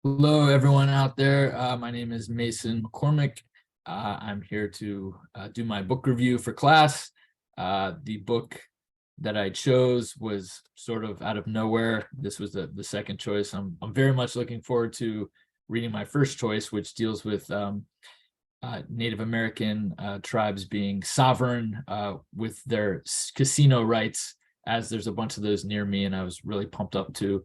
Hello, everyone out there. My name is Mason McCormick. I'm here to do my book review for class. The book that I chose was sort of out of nowhere. This was the second choice. I'm very much looking forward to reading my first choice, which deals with Native American tribes being sovereign with their casino rights, as there's a bunch of those near me, and I was really pumped up to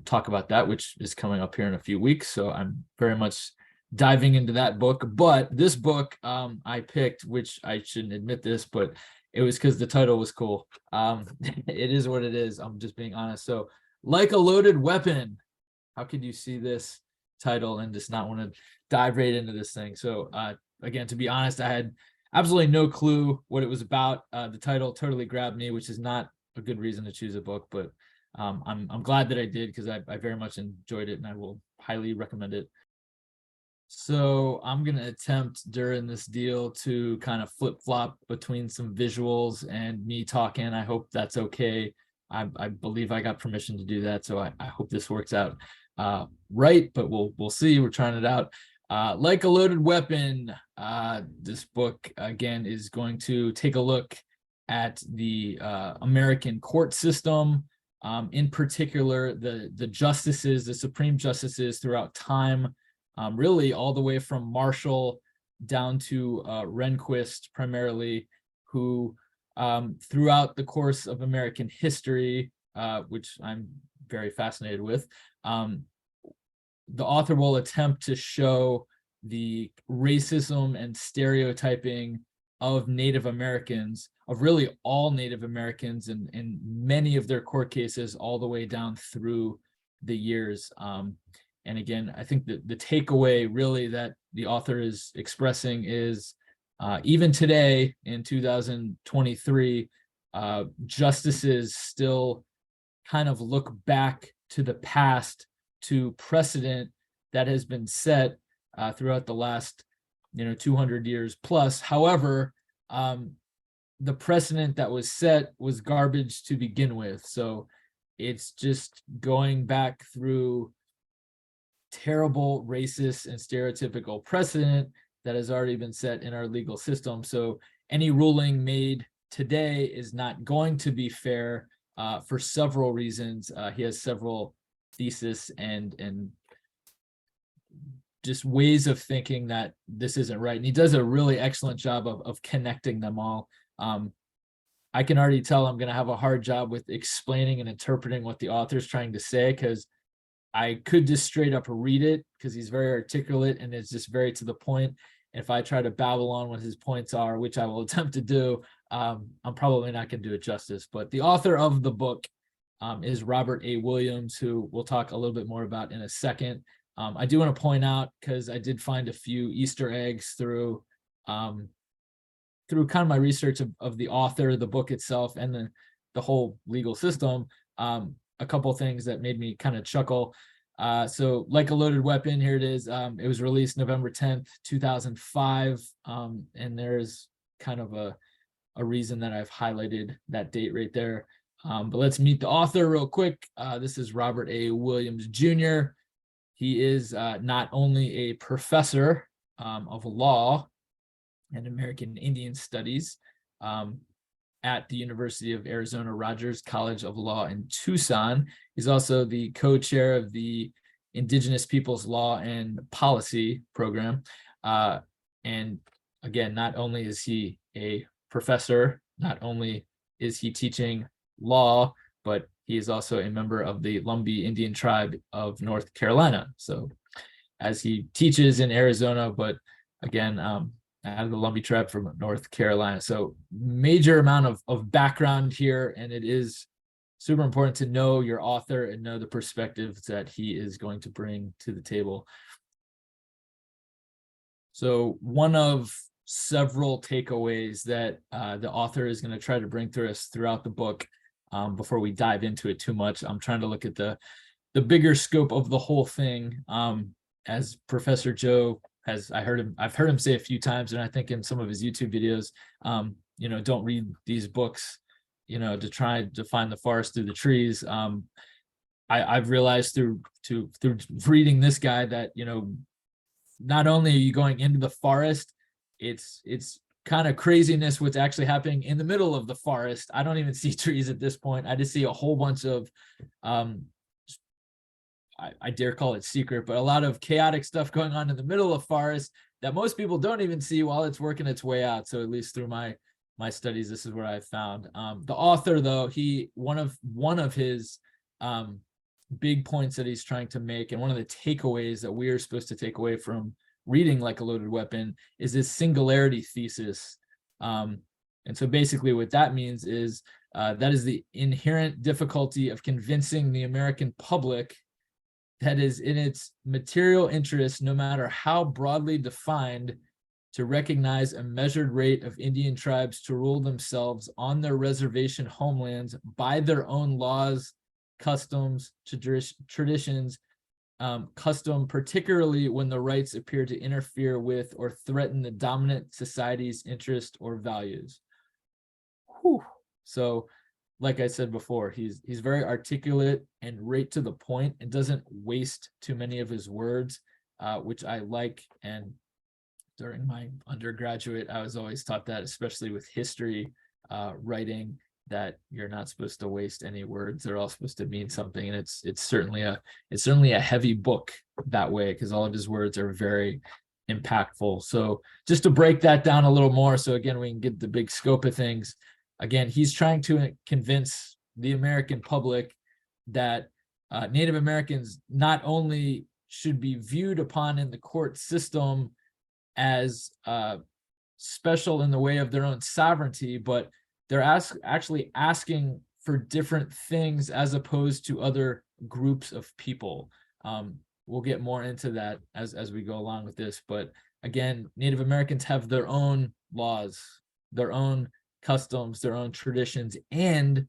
talk about that, which is coming up here in a few weeks. So I'm very much diving into that book. But this book I picked, which I shouldn't admit this, but it was because the title was cool. It is what it is. I'm just being honest. So, Like a Loaded Weapon. How could you see this title and just not want to dive right into this thing? So again, to be honest, I had absolutely no clue what it was about. The title totally grabbed me, which is not a good reason to choose a book, but I'm glad that I did, because I very much enjoyed it and I will highly recommend it. So I'm going to attempt during this deal to kind of flip-flop between some visuals and me talking. I hope that's okay. I believe I got permission to do that, so I hope this works out right, but we'll see. We're trying it out. Like a Loaded Weapon, this book again is going to take a look at the American court system, in particular the justices, the Supreme Justices throughout time, really all the way from Marshall down to Rehnquist primarily, who throughout the course of American history, which I'm very fascinated with, the author will attempt to show the racism and stereotyping of Native Americans, of really all Native Americans, and in many of their court cases all the way down through the years. And again, I think that the takeaway really that the author is expressing is even today in 2023, justices still kind of look back to the past, to precedent that has been set throughout the last 200 years plus. However, the precedent that was set was garbage to begin with. So it's just going back through terrible racist and stereotypical precedent that has already been set in our legal system. So any ruling made today is not going to be fair for several reasons. He has several theses and just ways of thinking that this isn't right. And he does a really excellent job of connecting them all. I can already tell I'm going to have a hard job with explaining and interpreting what the author's trying to say, because I could just straight up read it, because he's very articulate and it's just very to the point. If I try to babble on what his points are, which I will attempt to do, I'm probably not going to do it justice. But the author of the book is Robert A. Williams, who we'll talk a little bit more about in a second. I do want to point out, because I did find a few Easter eggs through kind of my research of the author, the book itself, and the whole legal system. A couple things that made me kind of chuckle. So Like a Loaded Weapon, here it is. It was released November 10th, 2005. And there's kind of a reason that I've highlighted that date right there. But let's meet the author real quick. This is Robert A. Williams, Jr. He is not only a professor of law and American Indian Studies at the University of Arizona Rogers College of Law in Tucson. He's also the co-chair of the Indigenous Peoples Law and Policy program. And again, not only is he a professor, not only is he teaching law, but he is also a member of the Lumbee Indian tribe of North Carolina. So as he teaches in Arizona, but again, out of the Lumbee tribe from North Carolina. So major amount of background here, and it is super important to know your author and know the perspectives that he is going to bring to the table. So one of several takeaways that the author is going to try to bring through us throughout the book, before we dive into it too much, I'm trying to look at the bigger scope of the whole thing. As Professor Joe I've heard him say a few times, and I think in some of his YouTube videos, don't read these books, to try to find the forest through the trees. I've realized through reading this guy that, not only are you going into the forest, it's kind of craziness what's actually happening in the middle of the forest. I don't even see trees at this point. I just see a whole bunch of I dare call it secret, but a lot of chaotic stuff going on in the middle of forest that most people don't even see while it's working its way out. So at least through my studies, this is what I found. The author, though, one of his big points that he's trying to make, and one of the takeaways that we are supposed to take away from reading Like a Loaded Weapon, is this singularity thesis. And so basically what that means is that is the inherent difficulty of convincing the American public that is in its material interest, no matter how broadly defined, to recognize a measured rate of Indian tribes to rule themselves on their reservation homelands by their own laws, customs, traditions, custom, particularly when the rights appear to interfere with or threaten the dominant society's interest or values. Whew. So, like I said before, he's very articulate and right to the point and doesn't waste too many of his words, which I like. And during my undergraduate, I was always taught that, especially with history writing, that you're not supposed to waste any words. They're all supposed to mean something. And it's certainly a heavy book that way, because all of his words are very impactful. So just to break that down a little more, so again, we can get the big scope of things. Again, he's trying to convince the American public that Native Americans not only should be viewed upon in the court system as special in the way of their own sovereignty, but they're actually asking for different things as opposed to other groups of people. We'll get more into that as we go along with this. But again, Native Americans have their own laws, their own customs, their own traditions, and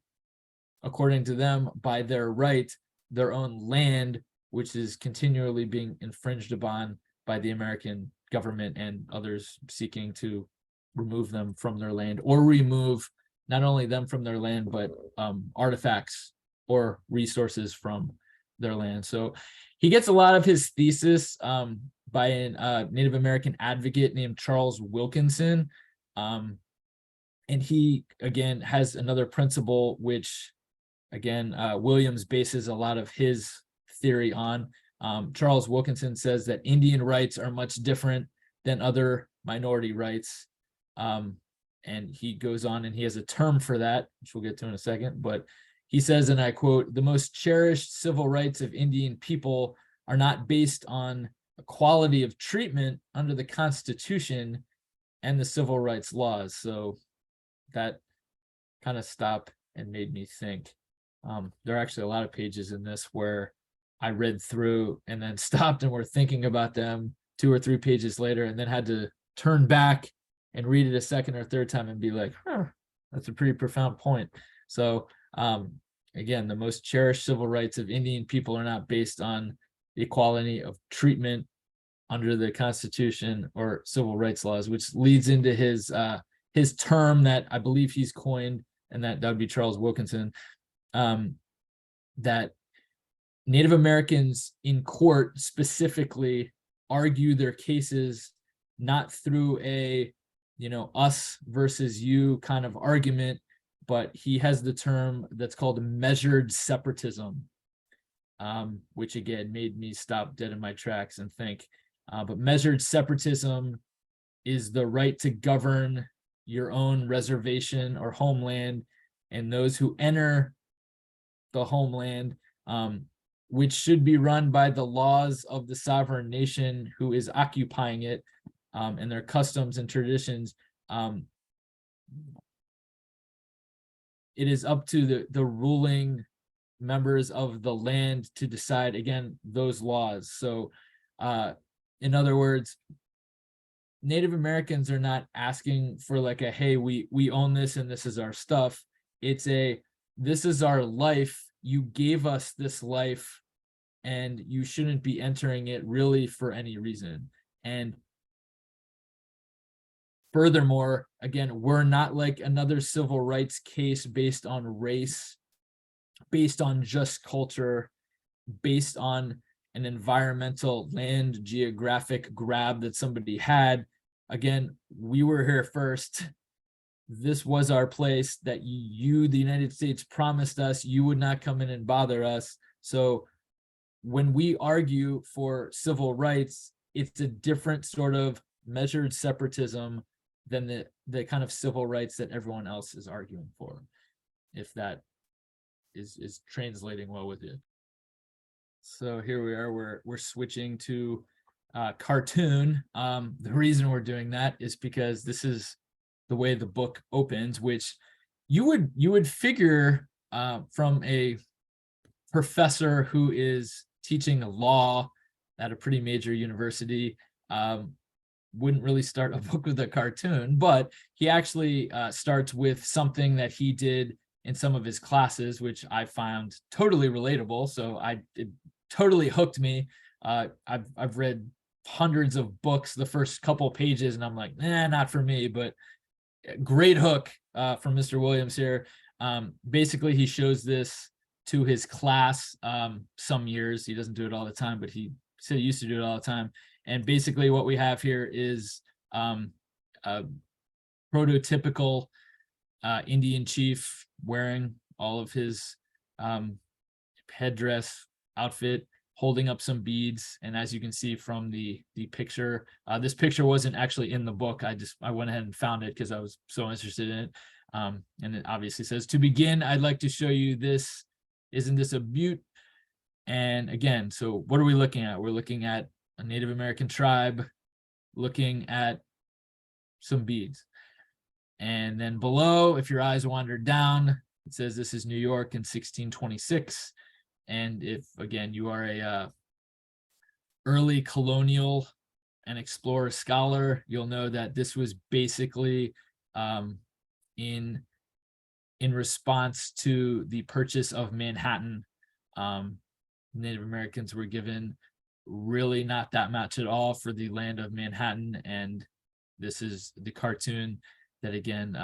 according to them, by their right, their own land, which is continually being infringed upon by the American government and others seeking to remove them from their land, or remove not only them from their land, but artifacts or resources from their land. So he gets a lot of his thesis by a Native American advocate named Charles Wilkinson. And he, again, has another principle, which, again, Williams bases a lot of his theory on. Charles Wilkinson says that Indian rights are much different than other minority rights. And he goes on and he has a term for that, which we'll get to in a second. But he says, and I quote, "The most cherished civil rights of Indian people are not based on equality of treatment under the Constitution and the civil rights laws." So that kind of stopped and made me think. There are actually a lot of pages in this where I read through and then stopped and were thinking about them 2 or 3 pages later, and then had to turn back and read it a second or third time and be like, that's a pretty profound point. So again, the most cherished civil rights of Indian people are not based on the equality of treatment under the Constitution or civil rights laws, which leads into his term that I believe he's coined, and that would be Charles Wilkinson, that Native Americans in court specifically argue their cases not through a us versus you kind of argument, but he has the term that's called measured separatism, which again made me stop dead in my tracks and think. But measured separatism is the right to govern your own reservation or homeland, and those who enter the homeland, which should be run by the laws of the sovereign nation who is occupying it, and their customs and traditions. It is up to the ruling members of the land to decide, again, those laws. So in other words, Native Americans are not asking for like a, hey, we own this and this is our stuff. It's a, this is our life. You gave us this life and you shouldn't be entering it really for any reason. And furthermore, again, we're not like another civil rights case based on race, based on just culture. based on an environmental land geographic grab that somebody had. Again, we were here first. This was our place that you, the United States, promised us you would not come in and bother us. So when we argue for civil rights, it's a different sort of measured separatism than the kind of civil rights that everyone else is arguing for, if that is translating well with you. So here we are, we're switching to cartoon. The reason we're doing that is because this is the way the book opens, which you would figure from a professor who is teaching law at a pretty major university wouldn't really start a book with a cartoon, but he actually starts with something that he did in some of his classes, which I found totally relatable. So it totally hooked me. I've read hundreds of books the first couple pages, and I'm like, not for me, but great hook from Mr. Williams here. Basically, he shows this to his class some years. He doesn't do it all the time, but he said he used to do it all the time. And basically what we have here is a prototypical Indian chief wearing all of his headdress outfit, holding up some beads. And as you can see from the picture, this picture wasn't actually in the book. I went ahead and found it because I was so interested in it. And it obviously says, "To begin, I'd like to show you this. Isn't this a beaut?" And again, so what are we looking at? We're looking at a Native American tribe looking at some beads. And then below, if your eyes wander down, it says this is New York in 1626. And if, again, you are a early colonial and explorer scholar, you'll know that this was basically in response to the purchase of Manhattan. Native Americans were given really not that much at all for the land of Manhattan. And this is the cartoon that, again,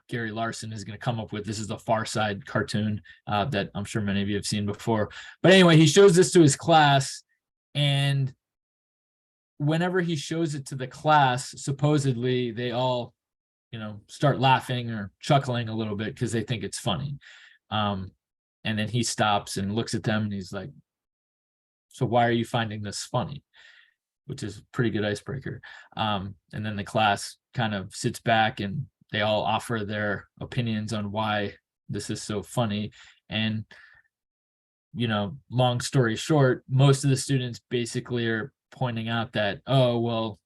Gary Larson is going to come up with. This is the Far Side cartoon that I'm sure many of you have seen before. But anyway, he shows this to his class, and whenever he shows it to the class, supposedly they all, start laughing or chuckling a little bit because they think it's funny. And then he stops and looks at them and he's like, "So why are you finding this funny?" Which is a pretty good icebreaker. And then the class kind of sits back and they all offer their opinions on why this is so funny. And, long story short, most of the students basically are pointing out that, oh, well,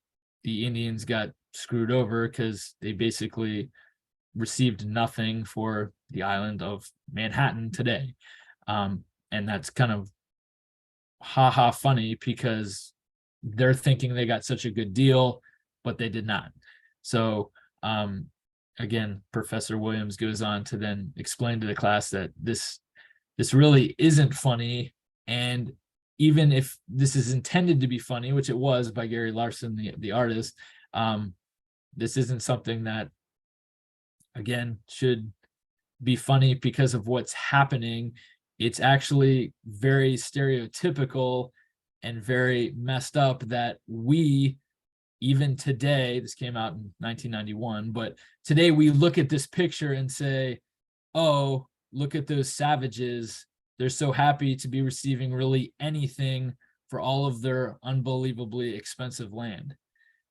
the Indians got screwed over because they basically received nothing for the island of Manhattan today. And that's kind of funny because they're thinking they got such a good deal, but they did not. So again, Professor Williams goes on to then explain to the class that this really isn't funny. And even if this is intended to be funny, which it was by Gary Larson, the artist, this isn't something that, again, should be funny because of what's happening. It's actually very stereotypical and very messed up that we, even today, this came out in 1991, but today we look at this picture and say, oh, look at those savages. They're so happy to be receiving really anything for all of their unbelievably expensive land,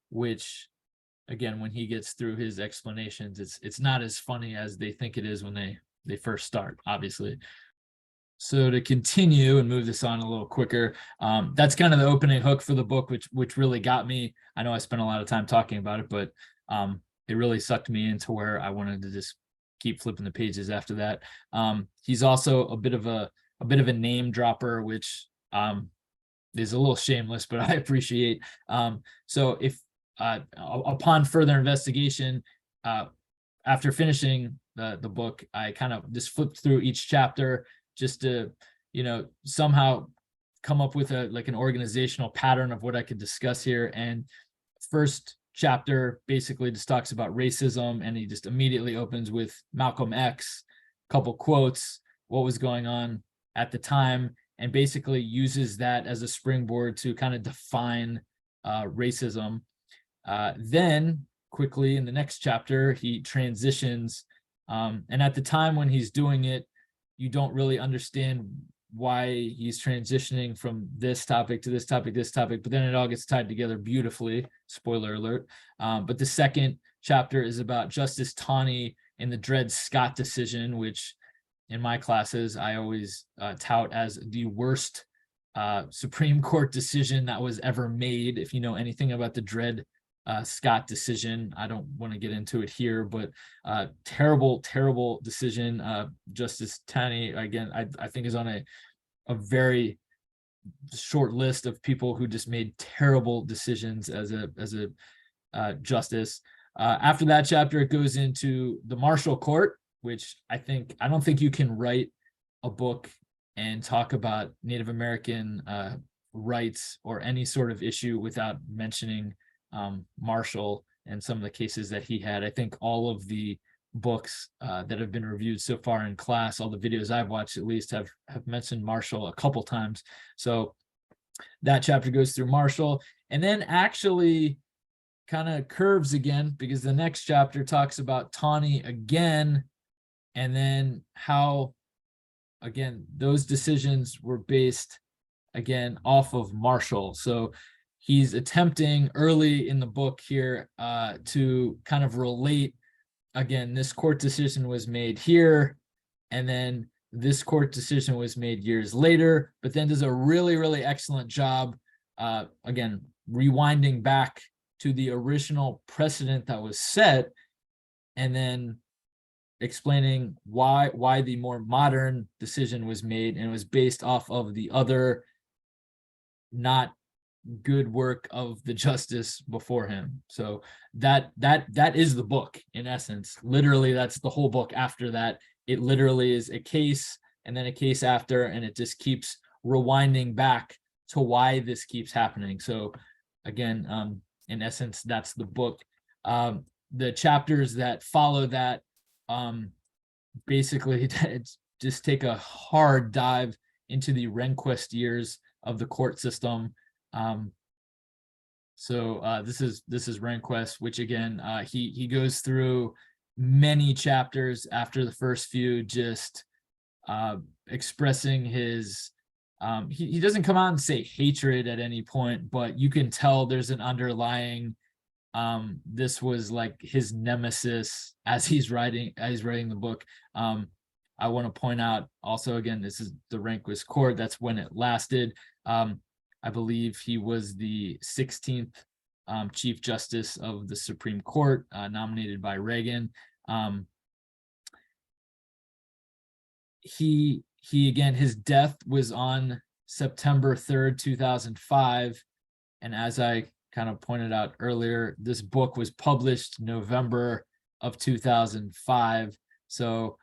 which, again, when he gets through his explanations, it's not as funny as they think it is when they first start, obviously. So to continue and move this on a little quicker, that's kind of the opening hook for the book, which really got me. I know I spent a lot of time talking about it, but it really sucked me into where I wanted to just keep flipping the pages after that. He's also a bit of a name dropper, which is a little shameless, but I appreciate. So if upon further investigation, after finishing the book, I kind of just flipped through each chapter just to, somehow come up with an organizational pattern of what I could discuss here. And first chapter basically just talks about racism, and he just immediately opens with Malcolm X, couple quotes, what was going on at the time, and basically uses that as a springboard to kind of define racism. Then quickly in the next chapter, he transitions. And at the time when he's doing it, you don't really understand why he's transitioning from this topic to this topic, but then it all gets tied together beautifully. Spoiler alert. But the second chapter is about Justice Taney and the Dred Scott decision, which in my classes, I always tout as the worst Supreme Court decision that was ever made. If you know anything about the Dred Scott decision, I don't want to get into it here, but terrible decision. Justice Taney, again, I think is on a very short list of people who just made terrible decisions as a justice. After that chapter, it goes into the Marshall Court, which I don't think you can write a book and talk about Native American rights or any sort of issue without mentioning Marshall and some of the cases that he had. I think all of the books that have been reviewed so far in class, all the videos I've watched at least, have mentioned Marshall a couple times. So that chapter goes through Marshall, and then actually kind of curves again, because the next chapter talks about Taney again, and then how, again, those decisions were based, again, off of Marshall. So he's attempting early in the book here to kind of relate, again, this court decision was made here, and then this court decision was made years later, but then does a really, really excellent job, again, rewinding back to the original precedent that was set, and then explaining why the more modern decision was made, and it was based off of the other not good work of the justice before him. So that is the book in essence. Literally, that's the whole book. After that, it literally is a case and then a case after, and it just keeps rewinding back to why this keeps happening. So again, in essence, that's the book. The chapters that follow that basically just take a hard dive into the Rehnquist years of the court system. So this is Rehnquist, which again, he goes through many chapters after the first few, just expressing his he doesn't come out and say hatred at any point, but you can tell there's an underlying this was like his nemesis as he's writing the book. I want to point out also, again, this is the Rehnquist court. That's when it lasted. I believe he was the 16th Chief Justice of the Supreme Court, nominated by Reagan. He again, his death was on September 3rd, 2005. And as I kind of pointed out earlier, this book was published November of 2005. So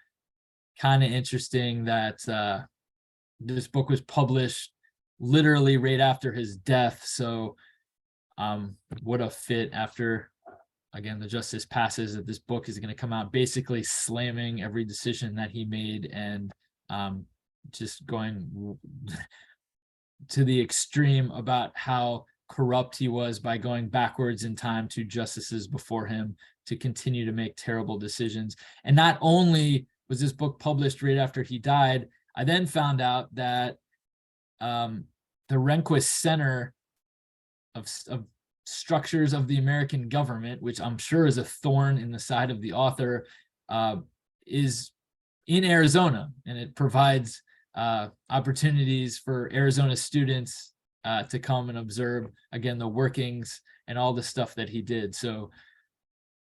kind of interesting that this book was published literally right after his death. So what a fit after, again, the justice passes, that this book is going to come out basically slamming every decision that he made, and just going to the extreme about how corrupt he was by going backwards in time to justices before him to continue to make terrible decisions. And not only was this book published right after he died, I then found out that the Rehnquist Center of Structures of the American Government, which I'm sure is a thorn in the side of the author, is in Arizona, and it provides opportunities for Arizona students to come and observe, again, the workings and all the stuff that he did. So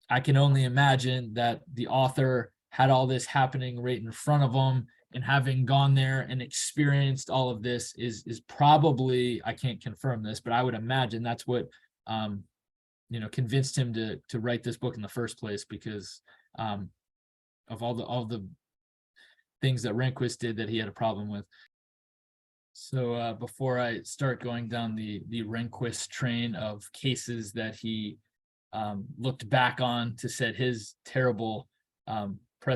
I can only imagine that the author had all this happening right in front of him, and having gone there and experienced all of this is probably, I can't confirm this, but I would imagine that's what convinced him to write this book in the first place, because of all the things that Rehnquist did that he had a problem with. So before I start going down the Rehnquist train of cases that he looked back on to set his terrible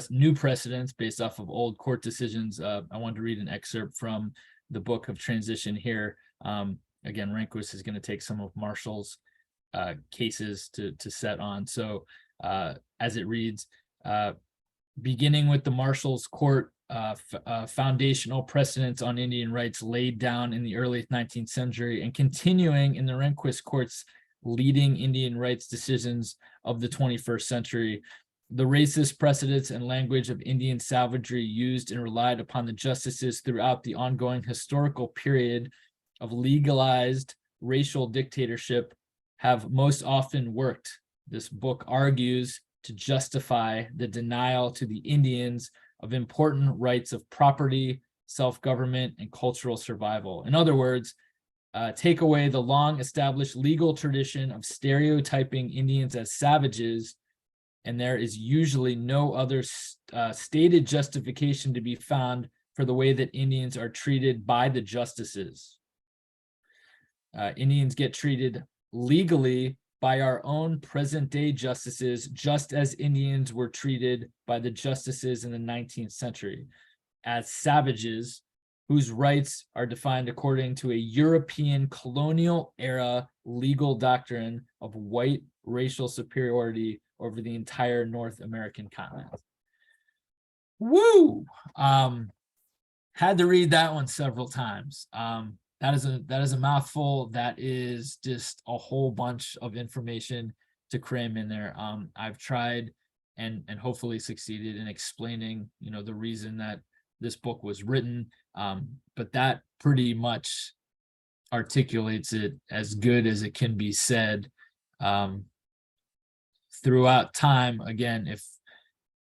new precedents based off of old court decisions. I wanted to read an excerpt from the Book of Transition here. Again, Rehnquist is going to take some of Marshall's cases to set on. So as it reads, beginning with the Marshall's Court, foundational precedents on Indian rights laid down in the early 19th century, and continuing in the Rehnquist Court's leading Indian rights decisions of the 21st century, the racist precedents and language of Indian savagery used and relied upon the justices throughout the ongoing historical period of legalized racial dictatorship have most often worked, this book argues, to justify the denial to the Indians of important rights of property, self-government, and cultural survival. In other words, take away the long-established legal tradition of stereotyping Indians as savages, and there is usually no other stated justification to be found for the way that Indians are treated by the justices. Indians get treated legally by our own present-day justices, just as Indians were treated by the justices in the 19th century, as savages whose rights are defined according to a European colonial-era legal doctrine of white racial superiority over the entire North American continent. Woo! Had to read that one several times. That is a mouthful. That is just a whole bunch of information to cram in there. I've tried and hopefully succeeded in explaining, the reason that this book was written. But that pretty much articulates it as good as it can be said. Throughout time, again, if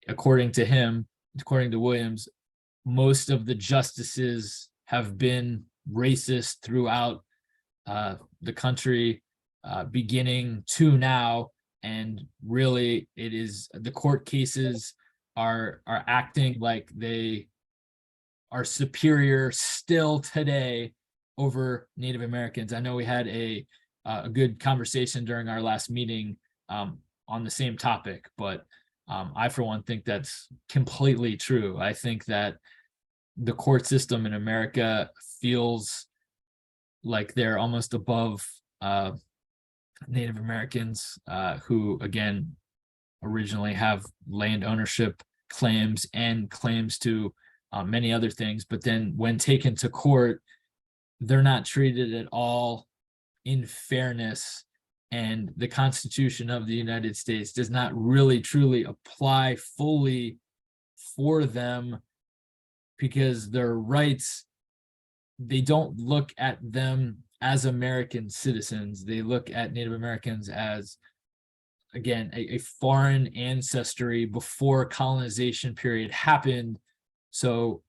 according to Williams, most of the justices have been racist throughout the country, beginning to now, and really it is the court cases are acting like they are superior still today over Native Americans. I know we had a good conversation during our last meeting on the same topic, but I, for one, think that's completely true. I think that the court system in America feels like they're almost above Native Americans who, again, originally have land ownership claims and claims to many other things. But then when taken to court, they're not treated at all in fairness. And the Constitution of the United States does not really truly apply fully for them, because their rights, they don't look at them as American citizens. They look at Native Americans as, again, a foreign ancestry before colonization period happened. So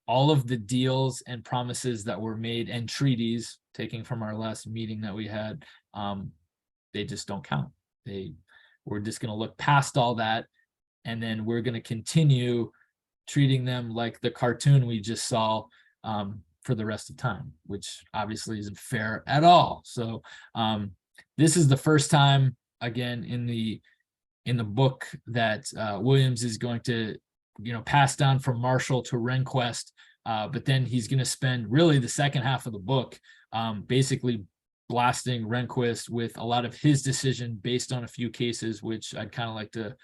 all of the deals and promises that were made and treaties, taking from our last meeting that we had, they just don't count. We're just going to look past all that, and then we're going to continue treating them like the cartoon we just saw for the rest of time, which obviously isn't fair at all. So this is the first time, again, in the book that Williams is going to pass down from Marshall to Rehnquist, but then he's going to spend really the second half of the book basically blasting Rehnquist with a lot of his decision based on a few cases, which I'd kind of like to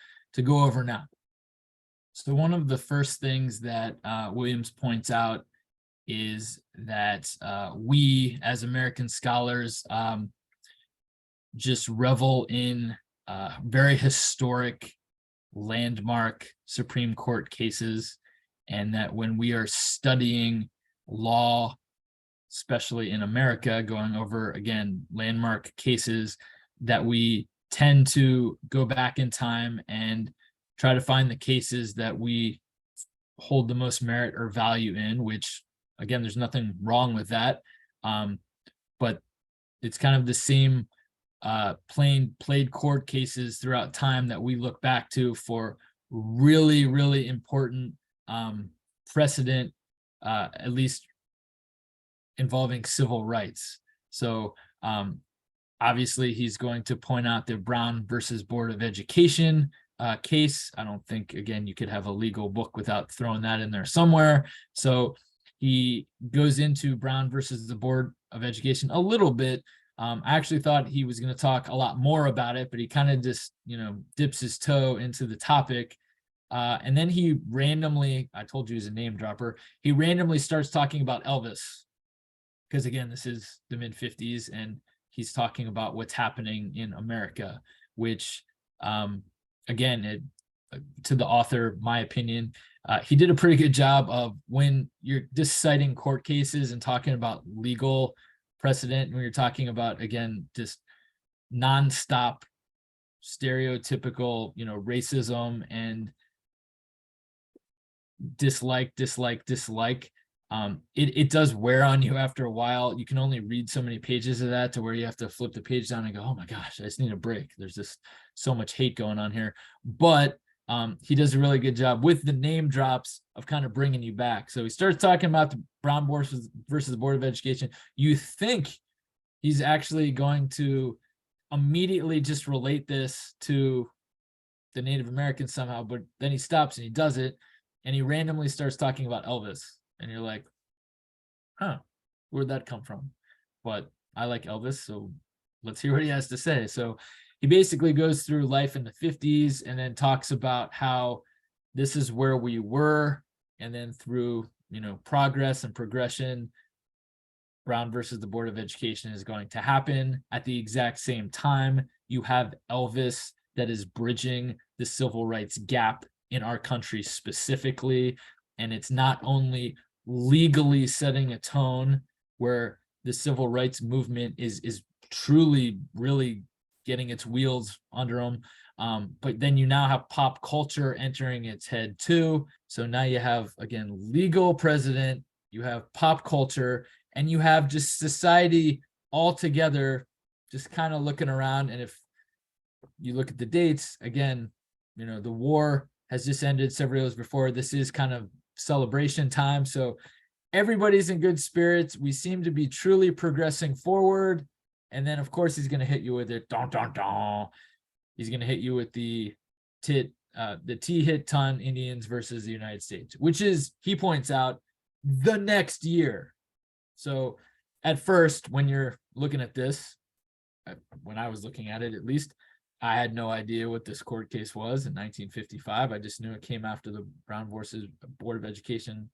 go over now. So one of the first things that Williams points out is that we, as American scholars, just revel in very historic, landmark Supreme Court cases, and that when we are studying law, especially in America, going over, again, landmark cases, that we tend to go back in time and try to find the cases that we hold the most merit or value in, which, again, there's nothing wrong with that. But it's kind of the same played court cases throughout time that we look back to for really, really important precedent, at least involving civil rights. So obviously he's going to point out the Brown versus Board of Education case. I don't think, again, you could have a legal book without throwing that in there somewhere. So he goes into Brown versus the Board of Education a little bit. I actually thought he was going to talk a lot more about it, but he kind of just, dips his toe into the topic. And then he randomly, I told you he's a name dropper, he randomly starts talking about Elvis. Because again, this is the mid 50s and he's talking about what's happening in America, which again, to the author, my opinion, he did a pretty good job of when you're just citing court cases and talking about legal precedent, when you're talking about, again, just nonstop stereotypical, racism and dislike. It does wear on you after a while. You can only read so many pages of that to where you have to flip the page down and go, oh my gosh, I just need a break. There's just so much hate going on here. But he does a really good job with the name drops of kind of bringing you back. So he starts talking about the Brown versus the Board of Education. You think he's actually going to immediately just relate this to the Native Americans somehow, but then he stops and he does it, and he randomly starts talking about Elvis. And you're like, huh, where'd that come from? But I like Elvis, so let's hear what he has to say. So he basically goes through life in the 50s and then talks about how this is where we were. And then through, progress and progression, Brown versus the Board of Education is going to happen. At the exact same time, you have Elvis that is bridging the civil rights gap in our country specifically. And it's not only legally setting a tone where the civil rights movement is truly really getting its wheels under them, but then you now have pop culture entering its head too. So now you have, again, legal precedent, you have pop culture, and you have just society all together just kind of looking around. And if you look at the dates, again, the war has just ended several years before. This is kind of celebration time, so everybody's in good spirits. We seem to be truly progressing forward. And then of course he's going to hit you with it. Don, don, don. He's going to hit you with the T-hit ton Indians versus the United States, which is, he points out, the next year. So at first, when you're looking at this, when I was looking at it, at least, I had no idea what this court case was in 1955. I just knew it came after the Brown versus Board of Education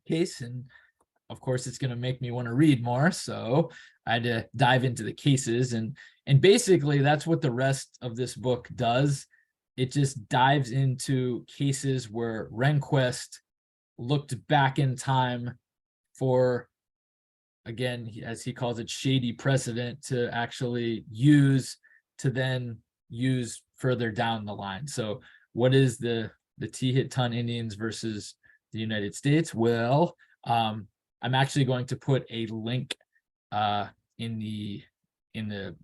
case. And of course, it's going to make me want to read more. So I had to dive into the cases. And basically, that's what the rest of this book does. It just dives into cases where Rehnquist looked back in time for, again, as he calls it, shady precedent to actually use to then use further down the line. So what is the T-hit ton Indians versus the United States? Well, I'm actually going to put a link in the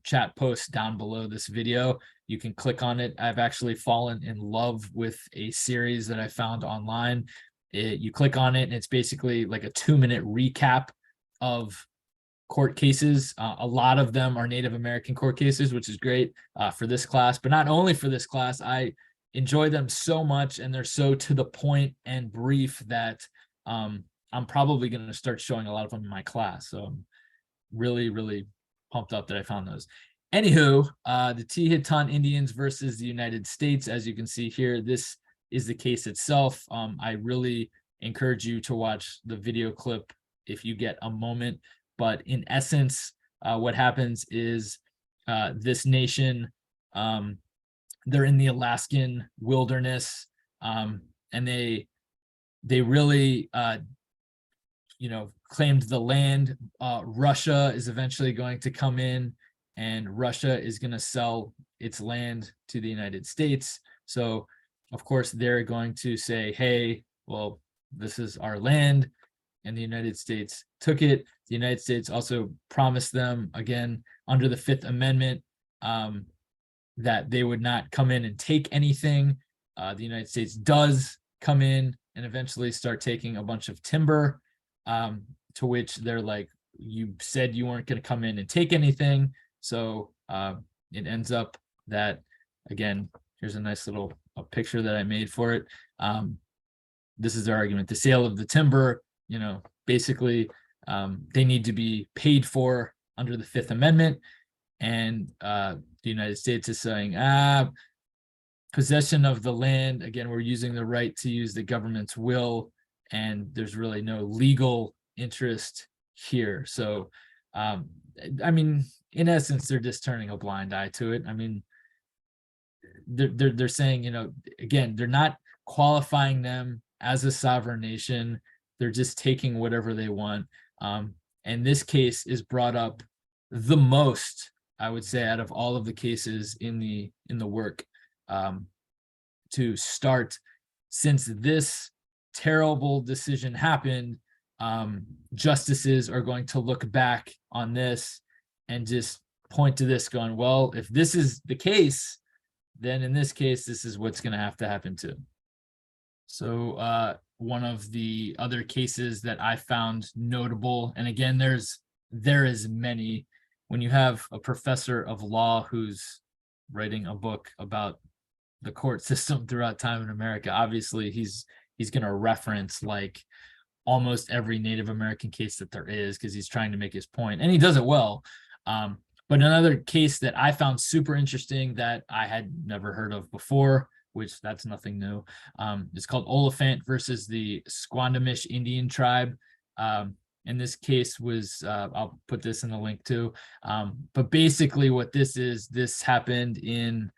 chat post down below this video. You can click on it. I've actually fallen in love with a series that I found online. You click on it and it's basically like a 2-minute recap of court cases. A lot of them are Native American court cases, which is great for this class, but not only for this class. I enjoy them so much and they're so to the point and brief that I'm probably going to start showing a lot of them in my class. So I'm really, really pumped up that I found those. Anywho, the T-hit ton Indians versus the United States, as you can see here, this is the case itself. I really encourage you to watch the video clip if you get a moment. But in essence, what happens is this nation, they're in the Alaskan wilderness, and they really, claimed the land. Russia is eventually going to come in, and Russia is going to sell its land to the United States. So, of course, they're going to say, hey, well, this is our land. And the United States took it. The United States also promised them, again, under the 5th Amendment, that they would not come in and take anything. The United States does come in and eventually start taking a bunch of timber, to which they're like, you said you weren't going to come in and take anything. So it ends up that, again, here's a nice little picture that I made for it. This is their argument. The sale of the timber, basically they need to be paid for under the Fifth Amendment. And the United States is saying, possession of the land, again, we're using the right to use the government's will, and there's really no legal interest here. So, I mean, in essence, they're just turning a blind eye to it. I mean, they're saying, again, they're not qualifying them as a sovereign nation. They're just taking whatever they want. And this case is brought up the most, I would say, out of all of the cases in the work, to start. Since this terrible decision happened, justices are going to look back on this and just point to this going, well, if this is the case, then in this case, this is what's going to happen too. So one of the other cases that I found notable, and again, there is many, when you have a professor of law who's writing a book about the court system throughout time in America, obviously he's going to reference like almost every Native American case that there is, because he's trying to make his point, and he does it well. But another case that I found super interesting that I had never heard of before, which that's nothing new, it's called Oliphant versus the Squamish Indian tribe. And this case was, I'll put this in the link too. But basically what this happened in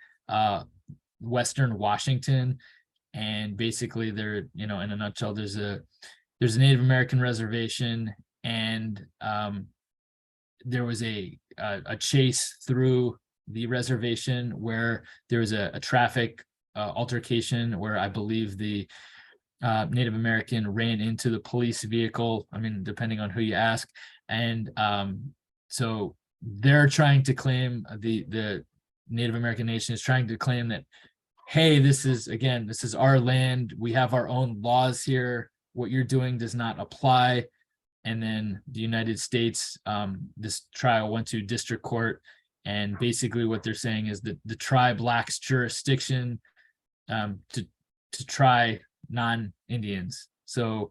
Western Washington. And basically there, in a nutshell, there's a Native American reservation, and there was a chase through the reservation where there was a traffic altercation where I believe the Native American ran into the police vehicle. I mean, depending on who you ask. And so they're trying to claim, the Native American nation is trying to claim that, hey, this is our land. We have our own laws here. What you're doing does not apply. And then the United States, this trial went to district court, and basically what they're saying is that the tribe lacks jurisdiction to try non-Indians. So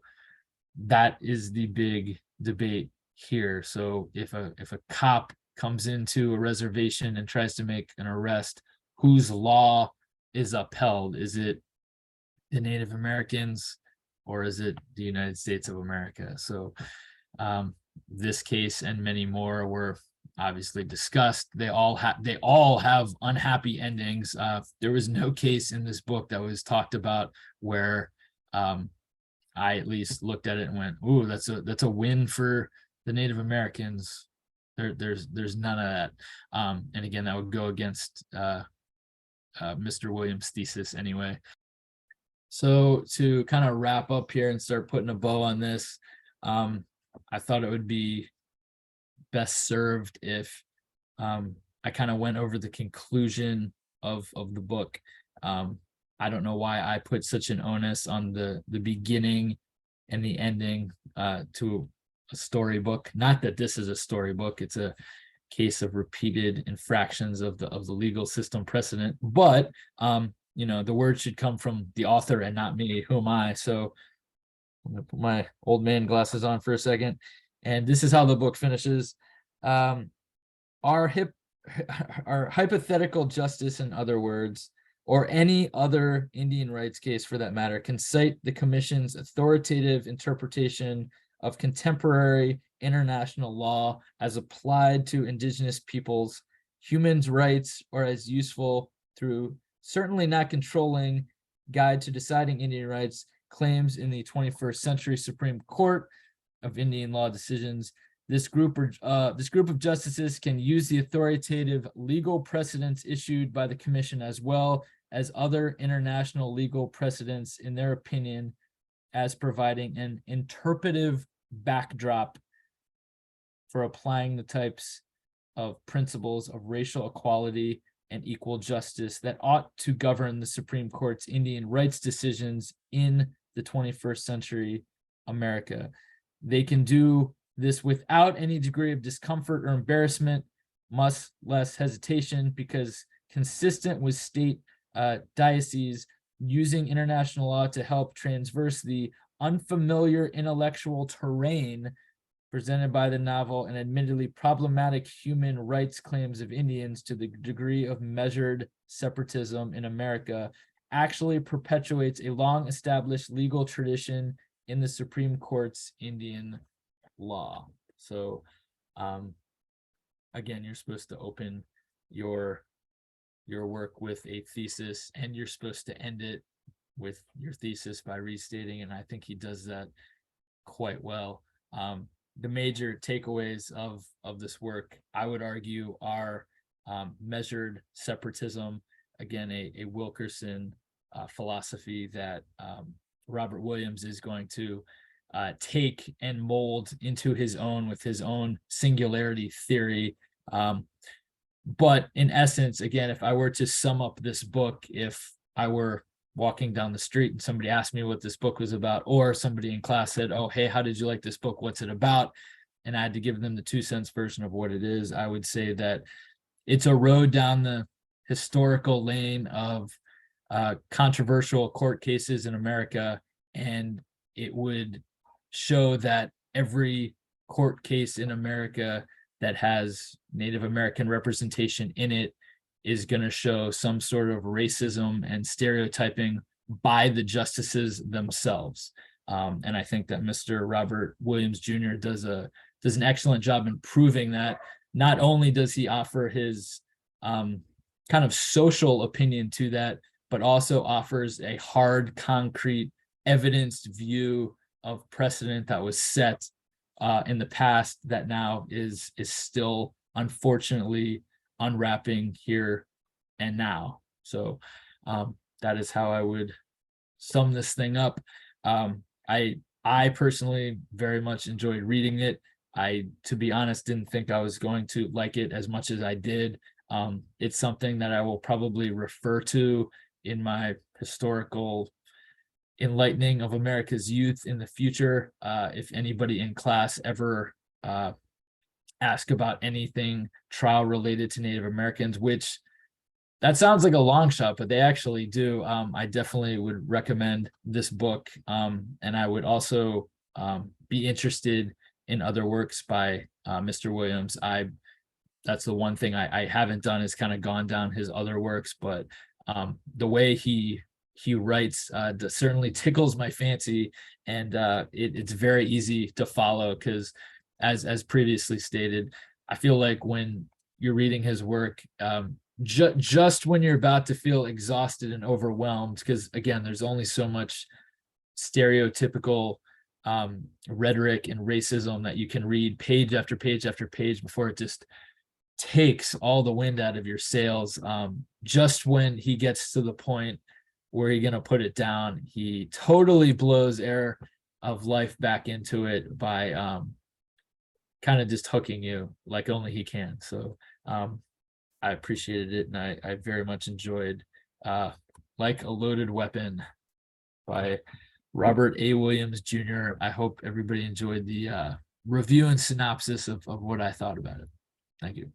that is the big debate here. So if a cop comes into a reservation and tries to make an arrest, whose law is upheld? Is it the Native Americans, or is it the United States of America? So this case and many more were obviously discussed. They all have unhappy endings. There was no case in this book that was talked about where I at least looked at it and went, "Ooh, that's a win for the Native Americans." There's none of that. And again, that would go against Mr. Williams' thesis anyway. So to kind of wrap up here and start putting a bow on this, I thought it would be best served if I kind of went over the conclusion of the book. I don't know why I put such an onus on the beginning and the ending to a storybook. Not that this is a storybook; it's a case of repeated infractions of the legal system precedent. But the word should come from the author and not me. Who am I? So I'm gonna put my old man glasses on for a second. And this is how the book finishes. Our hypothetical justice, in other words, or any other Indian rights case for that matter, can cite the Commission's authoritative interpretation of contemporary international law as applied to Indigenous peoples, human rights, or as useful through certainly not controlling guide to deciding Indian rights claims in the 21st century Supreme Court of Indian law decisions. This group of justices can use the authoritative legal precedents issued by the Commission as well as other international legal precedents, in their opinion, as providing an interpretive backdrop for applying the types of principles of racial equality and equal justice that ought to govern the Supreme Court's Indian rights decisions in the 21st century America. They can do this without any degree of discomfort or embarrassment, much less hesitation, because consistent with state diocese, using international law to help traverse the unfamiliar intellectual terrain presented by the novel and admittedly problematic human rights claims of Indians to the degree of measured separatism in America, actually perpetuates a long established legal tradition in the Supreme Court's Indian law. So again, you're supposed to open your work with a thesis, and you're supposed to end it with your thesis by restating, and I think he does that quite well. The major takeaways of this work, I would argue, are measured separatism, again, a Wilkerson philosophy that Robert Williams is going to take and mold into his own with his own singularity theory. But in essence, again, if I were to sum up this book, if I were walking down the street and somebody asked me what this book was about, or somebody in class said, "Oh, hey, how did you like this book? What's it about?" And I had to give them the 2 cents version of what it is, I would say that it's a road down the historical lane of controversial court cases in America, and it would show that every court case in America that has Native American representation in it is going to show some sort of racism and stereotyping by the justices themselves. And I think that Mr. Robert Williams Jr. does an excellent job in proving that. Not only does he offer his kind of social opinion to that, but also offers a hard, concrete, evidenced view of precedent that was set in the past that now is still unfortunately unwrapping here and now. So that is how I would sum this thing up. I personally very much enjoyed reading it. I, to be honest, didn't think I was going to like it as much as I did. It's something that I will probably refer to in my historical enlightening of America's youth in the future. If anybody in class ever ask about anything trial related to Native Americans, which that sounds like a long shot, but they actually do. I definitely would recommend this book. And I would also be interested in other works by Mr. Williams. That's the one thing I haven't done, is kind of gone down his other works, but the way he writes certainly tickles my fancy, and it's very easy to follow because, as previously stated, I feel like when you're reading his work, just when you're about to feel exhausted and overwhelmed, because again, there's only so much stereotypical rhetoric and racism that you can read page after page after page before it just takes all the wind out of your sails. Just when he gets to the point where you're gonna put it down, he totally blows air of life back into it by kind of just hooking you like only he can. So I appreciated it, and I very much enjoyed Like a Loaded Weapon by Robert A. Williams Jr. I hope everybody enjoyed the review and synopsis of what I thought about it. Thank you.